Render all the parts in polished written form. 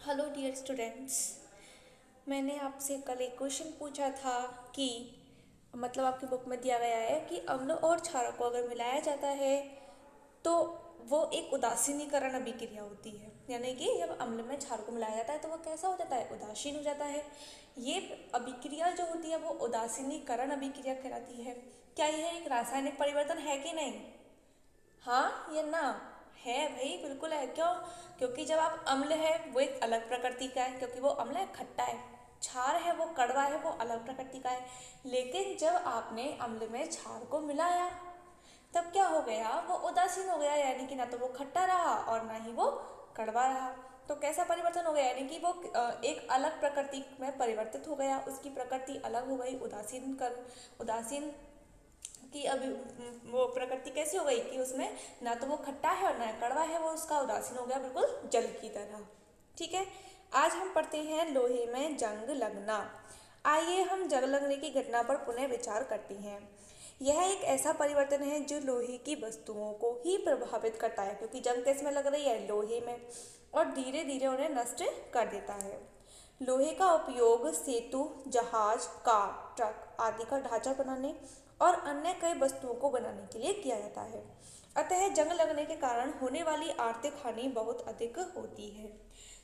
Hello dear students. मैंने आपसे कल एक क्वेश्चन पूछा था कि मतलब आपकी बुक में दिया गया है कि अम्ल और क्षार को अगर मिलाया जाता है तो वो एक उदासीनीकरण अभिक्रिया होती है। यानी कि जब अम्ल में क्षार को मिलाया जाता है तो वो कैसा हो जाता है, उदासीन हो जाता है। ये अभिक्रिया जो होती है वो उदासीनीकरण अभिक्रिया कहलाती है। क्या यह एक रासायनिक परिवर्तन है कि नहीं? हाँ या ना? है भाई, बिल्कुल है। क्यों? क्योंकि जब आप अम्ल है वो एक अलग प्रकृति का है, क्योंकि वो अम्ल है, खट्टा है। क्षार है वो कड़वा है, वो अलग प्रकृति का है। लेकिन जब आपने अम्ल में क्षार को मिलाया तब क्या हो गया, वो उदासीन हो गया। यानी कि ना तो वो खट्टा रहा और ना ही वो कड़वा रहा। तो कैसा परिवर्तन हो गया, यानी कि वो एक अलग प्रकृति में परिवर्तित हो गया, उसकी प्रकृति अलग हो गई। उदासीन कि अभी वो प्रकृति कैसी हो गई कि उसमें ना तो वो खट्टा है और ना कड़वा है, वो उसका उदासीन हो गया, बिल्कुल जल की तरह। ठीक है। आज हम पढ़ते हैं लोहे में जंग लगना। आइए हम जंग लगने की घटना पर पुनः विचार करते हैं। यह एक ऐसा परिवर्तन है जो लोहे की वस्तुओं को ही प्रभावित करता है, क्योंकि जंग किस में लग रही है, लोहे में, और धीरे धीरे उन्हें नष्ट कर देता है। लोहे का उपयोग सेतु, जहाज, कार, ट्रक आदि का ढांचा बनाने और अन्य कई वस्तुओं को बनाने के लिए किया जाता है। अतः जंग लगने के कारण होने वाली आर्थिक हानि बहुत अधिक होती है।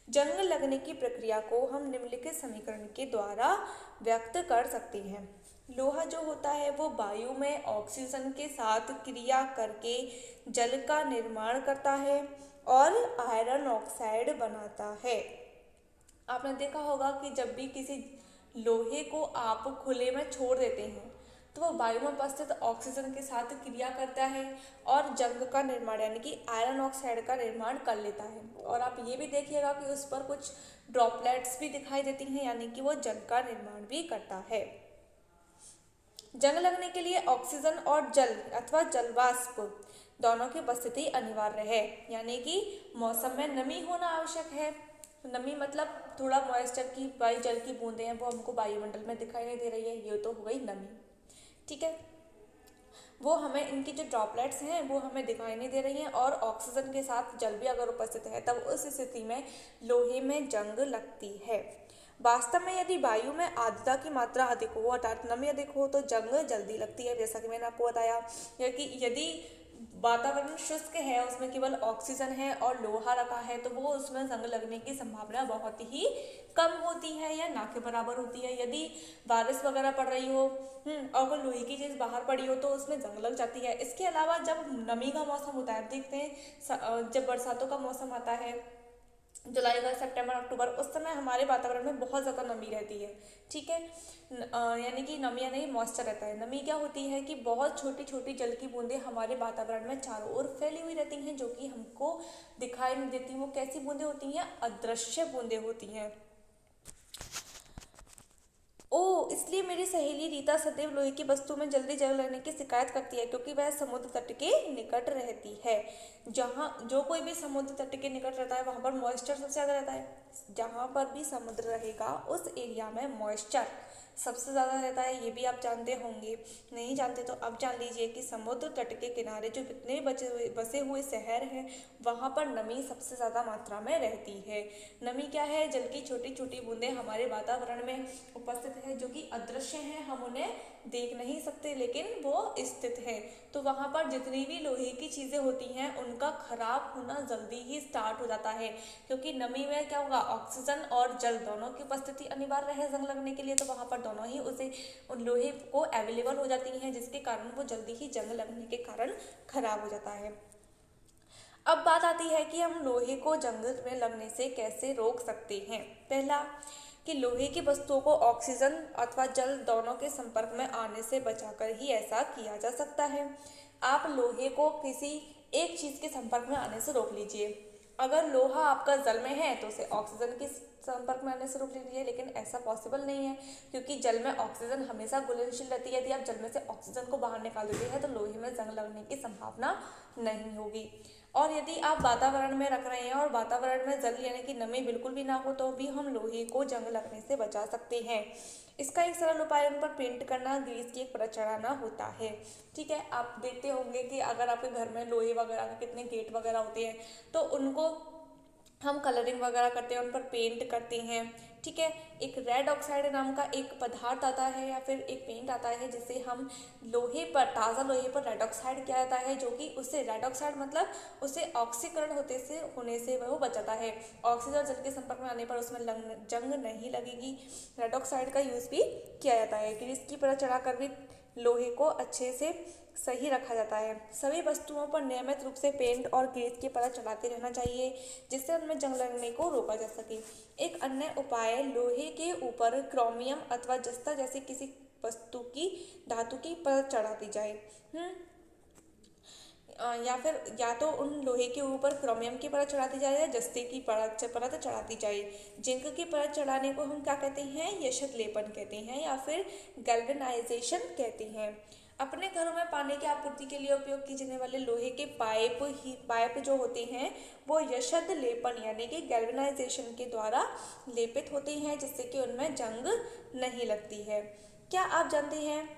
जंग लगने की प्रक्रिया को हम निम्नलिखित समीकरण के द्वारा व्यक्त कर सकते हैं। लोहा जो होता है वो वायु में ऑक्सीजन के साथ क्रिया करके जल का निर्माण करता है और आयरन ऑक्साइड बनाता है। आपने देखा होगा कि जब भी किसी लोहे को आप खुले में छोड़ देते हैं तो वो वायु में उपस्थित ऑक्सीजन के साथ क्रिया करता है और जंग का निर्माण यानी कि आयरन ऑक्साइड का निर्माण कर लेता है। और आप ये भी देखिएगा कि उस पर कुछ ड्रॉपलेट्स भी दिखाई देती हैं, यानी कि वो जंग का निर्माण भी करता है। जंग लगने के लिए ऑक्सीजन और जल अथवा जलवाष्प दोनों की उपस्थिति अनिवार्य है। यानी कि मौसम में नमी होना आवश्यक है। नमी मतलब थोड़ा मॉइस्चर की जल की बूंदें हैं वो हमको वायुमंडल में दिखाई नहीं दे रही है, ये तो हो गई नमी। ठीक है, वो हमें इनकी जो ड्रॉपलेट्स हैं वो हमें दिखाई नहीं दे रही हैं, और ऑक्सीजन के साथ जल भी अगर उपस्थित है तब उस स्थिति में लोहे में जंग लगती है। वास्तव में यदि वायु में आर्द्रता की मात्रा अधिक हो अर्थात नमी अधिक हो तो जंग जल्दी लगती है, जैसा कि मैंने आपको बताया। यदि वातावरण शुष्क है, उसमें केवल ऑक्सीजन है और लोहा रखा है, तो वो उसमें जंग लगने की संभावना बहुत ही कम होती है या ना के बराबर होती है। यदि बारिश वगैरह पड़ रही हो और कोई लोहे की चीज़ बाहर पड़ी हो तो उसमें जंग लग जाती है। इसके अलावा जब नमी का मौसम होता है, देखते हैं जब बरसातों का मौसम आता है, जुलाई अगस्त सितंबर अक्टूबर, उस समय हमारे वातावरण में बहुत ज़्यादा नमी रहती है। ठीक है, यानी कि नमी यानी मॉइस्चर रहता है। नमी क्या होती है कि बहुत छोटी छोटी जल की बूंदें हमारे वातावरण में चारों ओर फैली हुई रहती हैं, जो कि हमको दिखाई नहीं देती। वो कैसी बूंदें होती हैं, अदृश्य बूंदें होती हैं। इसलिए मेरी सहेली रीता सदैव लोहे की वस्तु में जल्दी जंग लगने की शिकायत करती है, क्योंकि वह समुद्र तट के निकट रहती है। जहाँ जो कोई भी समुद्र तट के निकट रहता है वहाँ पर मॉइस्चर सबसे ज़्यादा रहता है। जहाँ पर भी समुद्र रहेगा उस एरिया में मॉइस्चर सबसे ज़्यादा रहता है, ये भी आप जानते होंगे। नहीं जानते तो अब जान लीजिए कि समुद्र तट के किनारे जो कितने बसे हुए शहर हैं वहाँ पर नमी सबसे ज़्यादा मात्रा में रहती है। नमी क्या है, जल की छोटी छोटी बूंदें हमारे वातावरण में उपस्थित है, जो कि अदृश्य हैं, हम उन्हें देख नहीं सकते लेकिन वो स्थित है। तो वहाँ पर जितनी भी लोहे की चीज़ें होती हैं उनका खराब होना जल्दी ही स्टार्ट हो जाता है, क्योंकि नमी में क्या होगा, ऑक्सीजन और जल दोनों की उपस्थिति अनिवार्य है जंग लगने के लिए। तो वहाँ पर दोनों ही उन लोहे को अवेलेबल हो जाती हैं, जिसके कारण वो जल्दी ही जंग लगने के कारण खराब हो जाता है। अब बात आती है कि हम लोहे को जंग में लगने से कैसे रोक सकते हैं। पहला, कि लोहे की वस्तुओं को ऑक्सीजन अथवा जल दोनों के संपर्क में आने से बचाकर ही ऐसा किया जा सकता है। आप लोहे को किसी एक चीज़ के संपर्क में आने से रोक लीजिए। अगर लोहा आपका जल में है तो उसे ऑक्सीजन के संपर्क में आने से रोक लीजिए, लेकिन ऐसा पॉसिबल नहीं है, क्योंकि जल में ऑक्सीजन हमेशा घुलनशील रहती है। यदि आप जल में से ऑक्सीजन को बाहर निकाल देते हैं तो लोहे में जंग लगने की संभावना नहीं होगी। और यदि आप वातावरण में रख रहे हैं और वातावरण में जल यानी कि नमी बिल्कुल भी ना हो तो भी हम लोहे को जंग लगने से बचा सकते हैं। इसका एक सरल उपाय उन पर पेंट करना, ग्रीस की एक परत चढ़ाना होता है। ठीक है, आप देखते होंगे कि अगर आपके घर में लोहे वगैरह के कितने गेट वगैरह होते हैं तो उनको हम कलरिंग वगैरह करते हैं, उन पर पेंट करते हैं। ठीक है, एक रेड ऑक्साइड नाम का एक पदार्थ आता है या फिर एक पेंट आता है जिसे हम लोहे पर, ताज़ा लोहे पर रेड ऑक्साइड किया जाता है, जो कि उससे रेड ऑक्साइड मतलब उसे ऑक्सीकरण होने से वो बचाता है। ऑक्सीजन और जल के संपर्क में आने पर उसमें जंग नहीं लगेगी। रेड ऑक्साइड का यूज़ भी किया जाता है। ग्रीस की परत चढ़ाकर भी लोहे को अच्छे से सही रखा जाता है। सभी वस्तुओं पर नियमित रूप से पेंट और ग्रीस की परत चढ़ाते रहना चाहिए, जिससे उनमें जंग लगने को रोका जा सके। एक अन्य उपाय लोहे के ऊपर क्रोमियम अथवा जस्ता जैसे किसी वस्तु की धातु की परत चढ़ा दी जाए। या तो उन लोहे के ऊपर क्रोमियम की परत चढ़ा दी जाए या जस्ते की परत चढ़ा दी जाए। जिंक की परत चढ़ाने को हम क्या कहते हैं? यशत लेपन कहते हैं या फिर गैल्वेनाइजेशन कहते हैं। अपने घरों में पानी की आपूर्ति के लिए उपयोग की जाने वाले लोहे के पाइप जो होते हैं वो यशत लेपन यानी कि गैल्वेनाइजेशन के द्वारा लेपित होते हैं, जिससे कि उनमें जंग नहीं लगती है। क्या आप जानते हैं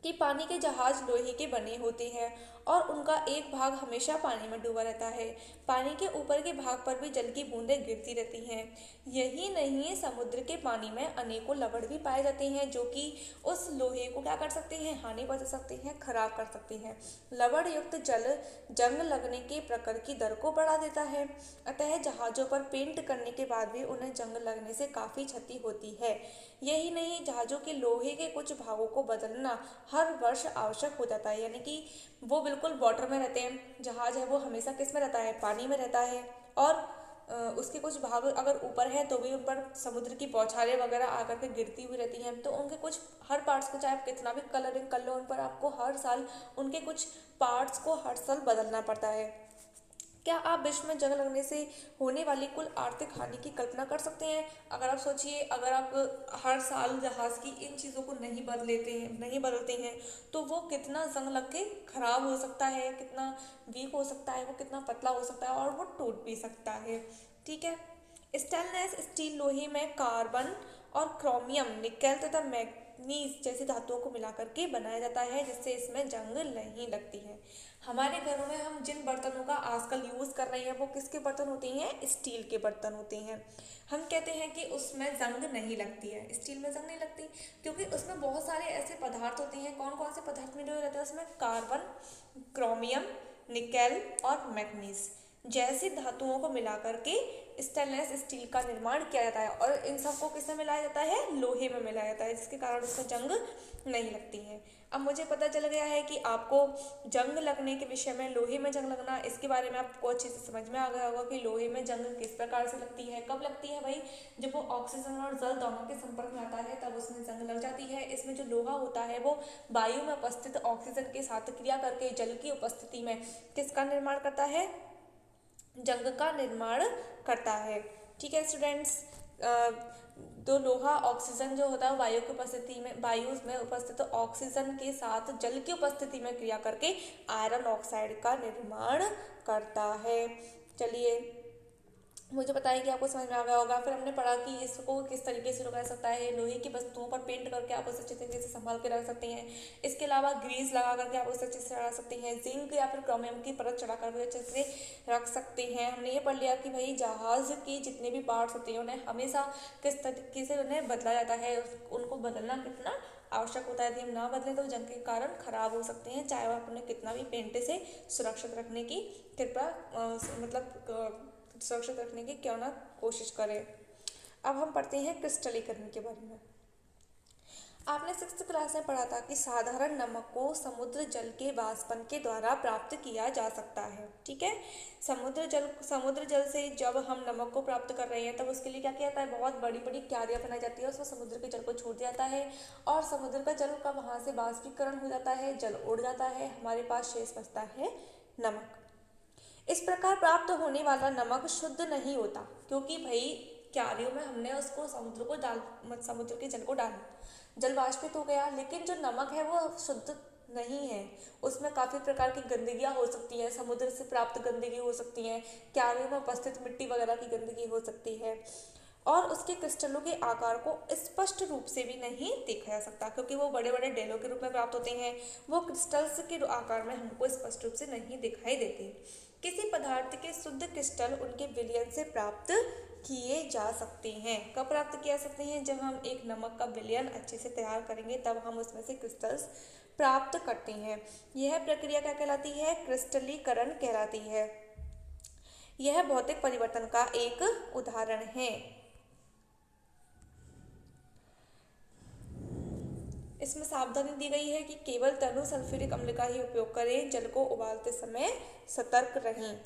कि पानी के जहाज लोहे के बने होते हैं और उनका एक भाग हमेशा पानी में डूबा रहता है। पानी के ऊपर के भाग पर भी जल की बूंदें गिरती रहती हैं। यही नहीं, समुद्र के पानी में अनेकों लवण भी पाए जाते हैं जो कि उस लोहे को क्या कर सकते हैं? हानि पहुंचा सकते हैं, खराब कर सकते हैं। लवण युक्त जल जंग लगने के प्रकर की दर को बढ़ा देता है। अतः जहाज़ों पर पेंट करने के बाद भी उन्हें जंग लगने से काफ़ी क्षति होती है। यही नहीं, जहाज़ों के लोहे के कुछ भागों को बदलना हर वर्ष आवश्यक हो जाता है, यानी कि वो बिल्कुल वाटर में रहते हैं। जहाज है वो हमेशा किस में रहता है? पानी में रहता है। और उसके कुछ भाग अगर ऊपर है तो भी उन पर समुद्र की बौछारें वगैरह आकर के गिरती हुई रहती हैं, तो उनके कुछ हर पार्ट्स को, चाहे आप कितना भी कलरिंग कर लो उन पर, आपको हर साल उनके कुछ पार्ट्स को हर साल बदलना पड़ता है। क्या आप विश्व में जंग लगने से होने वाली कुल आर्थिक हानि की कल्पना कर सकते हैं? अगर आप सोचिए, अगर आप हर साल जहाज़ की इन चीज़ों को नहीं बदलते हैं तो वो कितना जंग लग के खराब हो सकता है, कितना वीक हो सकता है, वो कितना पतला हो सकता है और वो टूट भी सकता है। ठीक है। स्टेनलेस स्टील लोहे में कार्बन और क्रोमियम, निकेल तथा मैग्नीज जैसी धातुओं को मिलाकर के बनाया जाता है, जिससे इसमें जंग नहीं लगती है। हमारे घरों में हम जिन बर्तनों का आजकल यूज़ कर रहे हैं वो किसके बर्तन होते हैं? स्टील के बर्तन होते हैं। हम कहते हैं कि उसमें जंग नहीं लगती है, स्टील में जंग नहीं लगती, क्योंकि उसमें बहुत सारे ऐसे पदार्थ होते हैं। कौन कौन से पदार्थ मिले हुए रहते हैं उसमें? कार्बन, क्रोमियम, निकेल और मैग्नीज जैसी धातुओं को मिलाकर के स्टेनलेस स्टील का निर्माण किया जाता है। और इन सबको किसमें मिलाया जाता है? लोहे में मिलाया जाता है, जिसके कारण उसमें जंग नहीं लगती है। अब मुझे पता चल गया है कि आपको जंग लगने के विषय में, लोहे में जंग लगना, इसके बारे में आपको अच्छे से समझ में आ गया होगा कि लोहे में जंग किस प्रकार से लगती है, कब लगती है भाई? जब वो ऑक्सीजन और जल दोनों के संपर्क में आता है तब उसमें जंग लग जाती है। इसमें जो लोहा होता है वो वायु में उपस्थित ऑक्सीजन के साथ क्रिया करके जल की उपस्थिति में किसका निर्माण करता है? जंग का निर्माण करता है। ठीक है स्टूडेंट्स, तो लोहा ऑक्सीजन जो होता है वायु में उपस्थित ऑक्सीजन के साथ जल की उपस्थिति में क्रिया करके आयरन ऑक्साइड का निर्माण करता है। चलिए, मुझे बताइए कि आपको समझ में आ गया होगा। फिर हमने पढ़ा कि इसको किस तरीके से रोका जा सकता है। लोहे की वस्तुओं पर पेंट करके आप उसे अच्छे तरीके से संभाल के रख सकते हैं। इसके अलावा ग्रीस लगा करके आप उसे अच्छे से चढ़ा सकते हैं। जिंक या फिर क्रोमियम की परत चढ़ा कर भी अच्छे से रख सकते हैं। हमने ये पढ़ लिया कि भाई जहाज़ की जितने भी पार्ट्स होते हैं उन्हें हमेशा किस तरीके से उन्हें बदला जाता है, उनको बदलना कितना आवश्यक होता है। यदि हम ना बदलें तो जंग के कारण खराब हो सकते हैं, चाहे आप उन्हें कितना भी पेंट से सुरक्षित रखने की कृपया सुरक्षित रखने की क्यों ना कोशिश करें। अब हम पढ़ते हैं क्रिस्टलीकरण के बारे में। आपने 6th क्लास में पढ़ा था कि साधारण नमक को समुद्र जल के वाष्पन के द्वारा प्राप्त किया जा सकता है। ठीक है, समुद्र जल से जब हम नमक को प्राप्त कर रहे हैं तब उसके लिए क्या किया जाता है? बहुत बड़ी बड़ी क्यारियाँ बनाई जाती है, उसमें समुद्र के जल को छोड़ दिया जाता है और समुद्र का जल का वहाँ से वाष्पीकरण हो जाता है, जल उड़ जाता है, हमारे पास शेष बचता है नमक। इस प्रकार प्राप्त होने वाला नमक शुद्ध नहीं होता, क्योंकि भाई क्यारियों में हमने उसको समुद्र के जल को डाला, जल वाष्पित हो गया, लेकिन जो नमक है वो शुद्ध नहीं है। उसमें काफ़ी प्रकार की गंदगियाँ हो सकती हैं, समुद्र से प्राप्त गंदगी हो सकती हैं, क्यारियों में उपस्थित मिट्टी वगैरह की गंदगी हो सकती है और उसके क्रिस्टलों के आकार को स्पष्ट रूप से भी नहीं देखा जा सकता, क्योंकि वो बड़े बड़े डेलों के रूप में प्राप्त होते हैं। वो क्रिस्टल्स के आकार में हमको स्पष्ट रूप से नहीं दिखाई देते। किसी पदार्थ के शुद्ध क्रिस्टल उनके विलयन से प्राप्त किए जा सकते हैं। कब प्राप्त किए जा सकते हैं? जब हम एक नमक का विलयन अच्छे से तैयार करेंगे तब हम उसमें से क्रिस्टल्स प्राप्त करते हैं। यह प्रक्रिया क्या कहलाती है? क्रिस्टलीकरण कहलाती है। यह भौतिक परिवर्तन का एक उदाहरण है। इसमें सावधानी दी गई है कि केवल तनु सल्फ्यूरिक अम्ल का ही उपयोग करें। जल को उबालते समय सतर्क रहें।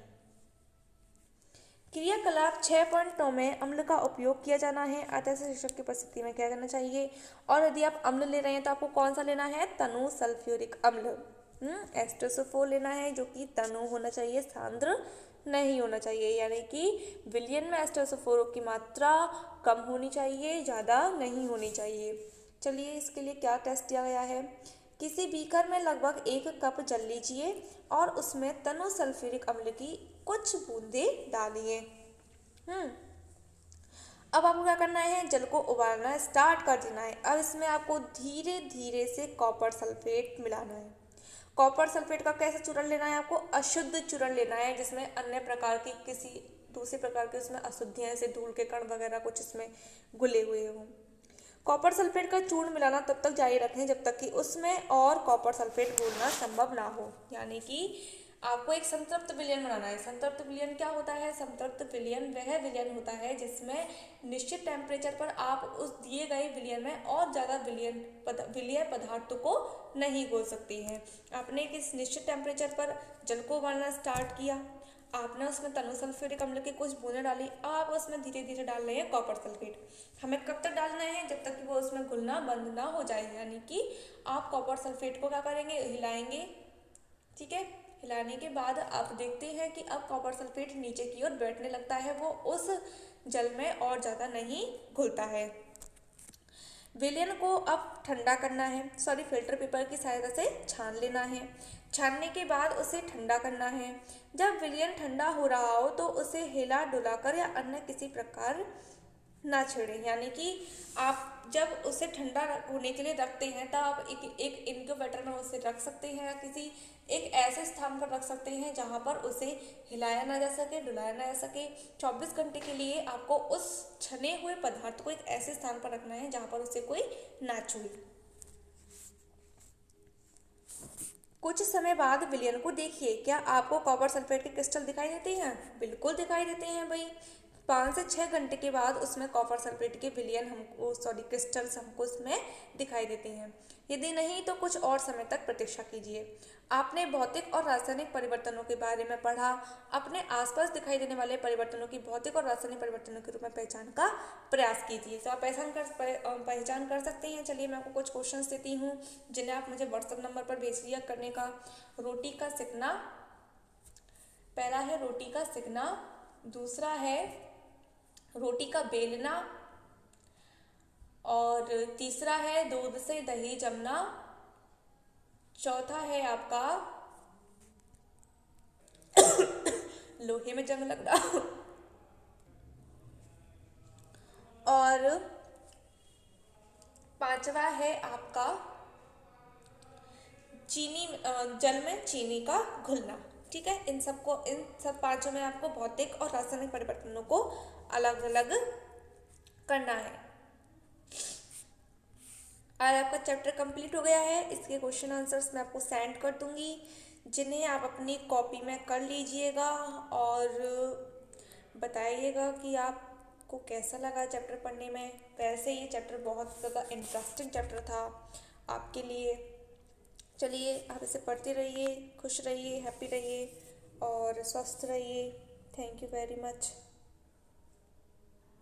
क्रियाकलाप 6.9 में अम्ल का उपयोग किया जाना है। अतः शिक्षक की उपस्थिति में क्या करना चाहिए? और यदि आप अम्ल ले रहे हैं तो आपको कौन सा लेना है? तनु सल्फ्यूरिक अम्ल। H2SO4 लेना है जो कि तनु होना चाहिए, सांद्र नहीं होना चाहिए। यानी कि विलयन में H2SO4 की मात्रा कम होनी चाहिए, ज़्यादा नहीं होनी चाहिए। चलिए इसके लिए क्या टेस्ट दिया गया है? किसी बीकर में लगभग 1 कप जल लीजिए और उसमें तनु सल्फ्यूरिक अम्ल की कुछ बूंदें डालिए। अब आपको क्या करना है? जल को उबालना स्टार्ट कर देना है। अब इसमें आपको धीरे धीरे से कॉपर सल्फेट मिलाना है। कॉपर सल्फेट का कैसा चूर्ण लेना है? आपको अशुद्ध चूर्ण लेना है जिसमें अन्य प्रकार की किसी दूसरे प्रकार के उसमें अशुद्धियाँ जैसे धूल के कण वगैरह कुछ इसमें घुले हुए हों। कॉपर सल्फेट का चूर्ण मिलाना तब तक जारी रखें जब तक कि उसमें और कॉपर सल्फेट घोलना संभव ना हो। यानी कि आपको एक संतृप्त विलयन बनाना है। संतृप्त विलयन क्या होता है? संतृप्त विलयन वह विलयन होता है जिसमें निश्चित टेम्परेचर पर आप उस दिए गए विलयन में और ज़्यादा विलय पदार्थ को नहीं घोल सकती हैं। आपने किस निश्चित टेम्परेचर पर जल को उबालना स्टार्ट किया, आपने उसमें तनु सल्फ्यूरिक अम्ल की कुछ बूंदें डाली, आप उसमें धीरे धीरे डाल रहे हैं कॉपर सल्फेट। हमें कब तक डालना है? जब तक कि वो उसमें घुलना बंद ना हो जाए। यानी कि आप कॉपर सल्फेट को क्या करेंगे? हिलाएंगे। ठीक है, हिलाने के बाद आप देखते हैं कि अब कॉपर सल्फेट नीचे की ओर बैठने लगता है, वो उस जल में और ज़्यादा नहीं घुलता है। विलयन को अब ठंडा करना है, फिल्टर पेपर की सहायता से छान लेना है। छानने के बाद उसे ठंडा करना है। जब विलयन ठंडा हो रहा हो तो उसे हिला डुलाकर या अन्य किसी प्रकार ना छेड़ें। यानी कि आप जब उसे ठंडा होने के लिए रखते हैं तब आप एक इनक्यूबेटर में उसे रख सकते हैं या किसी एक ऐसे स्थान पर रख सकते हैं जहां पर उसे हिलाया ना जा सके, डुलाया ना जा सके। 24 घंटे के लिए आपको उस छने हुए पदार्थ को एक ऐसे स्थान पर रखना है जहां पर उसे कोई ना छुए। कुछ समय बाद विलयन को देखिए, क्या आपको कॉपर सल्फेट के क्रिस्टल दिखाई देते हैं? बिल्कुल दिखाई देते हैं भाई। 5 से 6 घंटे के बाद उसमें कॉपर सल्फेट के विलयन हमको क्रिस्टल्स हमको उसमें दिखाई देते हैं। यदि नहीं तो कुछ और समय तक प्रतीक्षा कीजिए। आपने भौतिक और रासायनिक परिवर्तनों के बारे में पढ़ा। अपने आसपास दिखाई देने वाले परिवर्तनों की भौतिक और रासायनिक परिवर्तनों के रूप में पहचान का प्रयास कीजिए। तो आप पहचान कर सकते हैं। चलिए मैं आपको कुछ क्वेश्चंस देती हूँ जिन्हें आप मुझे व्हाट्सएप नंबर पर भेज दिया करने का। रोटी का सिकना, पहला है रोटी का सिकना, दूसरा है रोटी का बेलना, और तीसरा है दूध से दही जमना, चौथा है आपका लोहे में जंग लगना, और पांचवा है आपका चीनी, जल में चीनी का घुलना। ठीक है, इन सब पांचों में आपको भौतिक और रासायनिक परिवर्तनों को अलग अलग करना है। आज आपका चैप्टर कंप्लीट हो गया है। इसके क्वेश्चन आंसर्स मैं आपको सेंड कर दूंगी जिन्हें आप अपनी कॉपी में कर लीजिएगा और बताइएगा कि आपको कैसा लगा चैप्टर पढ़ने में। वैसे ये चैप्टर बहुत ज़्यादा इंटरेस्टिंग चैप्टर था आपके लिए। चलिए आप इसे पढ़ते रहिए, खुश रहिए, हैप्पी रहिए और स्वस्थ रहिए। Thank you very much.